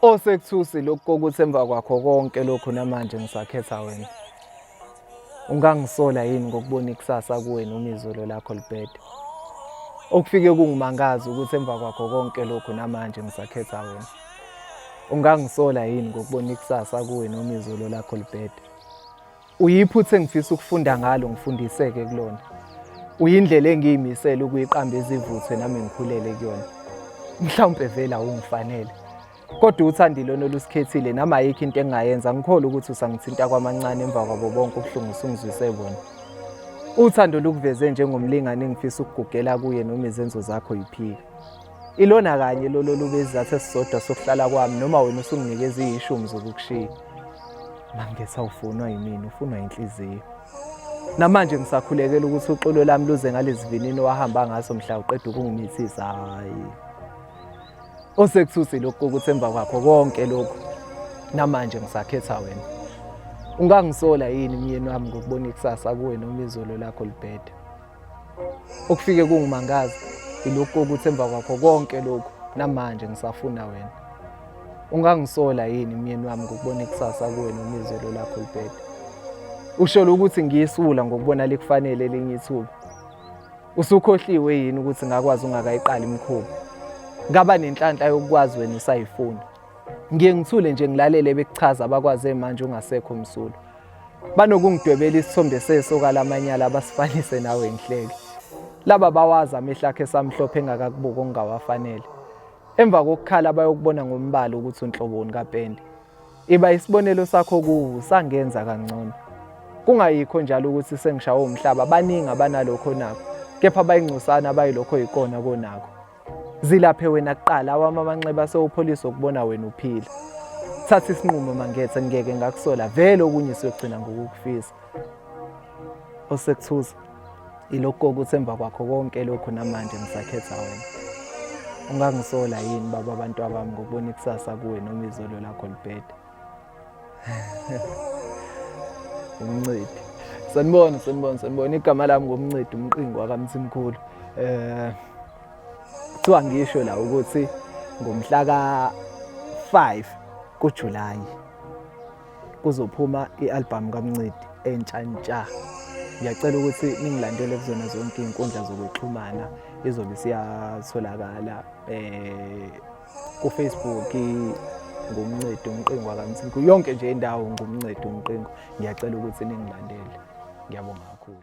Osekuthusi lokhu kokuthi emva kwakho konke lokhu namanje ngisakhetha wena. Ungangisola yini ngokubona ikusasa kuwe noma izolo lakho libhede? Okufike kungimangaza ukuthi emva kwakho konke lokhu namanje ngisakhetha wena. Ungangisola yini ngokubona ikusasa kuwe noma izolo lakho libhede? Uyiphuthe engifisa ukufunda ngalo ngifundiseke kulona. Uyindlela engiyimisela ukuyiqamba izivuthe nami ngikhulele kuyona. Mhlawumbe vela ungifanele. Kodwa uthando ilona olusikhethile noma ayikho into engayenza ngikholwa ukuthi usangithinta kwamancane emva kwabo bonke ubuhlungu usungizwise bona. Uthando lokuveze njengomlingane engifisa ukugugela kuye noma izenzo zakho yiphika. Ilona kanye lolo lubezathu esisodwa sokuhlala kwami noma wena usunginikeza izishumi zokukushiya. Mangetha ufunwa yimini ufunwa inhliziyo. Namanje ngisakhulekela ukuthi uxolo lami luze ngalezivinini wahamba ngaso mhla uqeda ukungimithisa hayi. Osekuthusi lokhu ukuthi emva kwakho konke lokhu namanje ngisakhetha wena. Ungangisola yini myeni wami ngokubona ikusasa kuwe noma izolo lakho libhede? Okufike kungimangaza ilokhu ukuthi emva kwakho konke lokhu namanje ngisafuna wena. Ungangisola yini myeni wami ngokubona ikusasa kuwe noma izolo lakho libhede? Usho ukuthi ngiyisula ngokubona likufanele elinye ithuba. Usukhohliwe yini ukuthi ngakwazi ungakayiqali imikhuba? Ngaba nenhlanhla yokwazi wena usayifuna. Ngiye ngithule nje ngilalele bekuchaza abakwaze manje ungasekho umsulo. Banokungidwebela isithombe sesoka lamanyala abasifanise nawe ngihleke. Laba bawazi amehlo akhe samhlophe engakakubuka ongawafanele. Emva kokukhala bayokubona ngombala ukuthi unhloboni kaPende. Iba isibonelo sakho kuwo sangenza kangcono. Kungayikho njalo ukuthi sengishawa umhlaba baningi abanalokho nakho. Kepha bayingcosana bayilokho ikona konakho. Zilaphe wena kuqala awami amanxeba sewupholisa ukubona wena uphila. Thatha isinqumo mangethe ngeke ngakusola vele okunye siyogcina ngokukufisa. Osekuthusa ilokho ukuthi emva kwakho konke lokhu namanje ngisakhetha wena. Ungangisola yini baba abantu abami ngokubona ikusasa kuwe noma izolo lakho libhede? Umncidi. Sanibona igama lami ngomncidi umqingo wakamthimkhulu. Kuthiwa ngisho la ukuthi ngomhla ka-5 kuJulayi kuzophuma i-album kaMncidi entsha. Ngiyacela ukuthi ningilandele kuzona zonke izinkundla zokuxhumana izobe siyatholakala ku-Facebook ngomncidi umqingo wakamthimkhulu. Yonke nje indawo ngomncidi umqingo. Ngiyacela ukuthi ningilandele. Ngiyabonga kakhulu.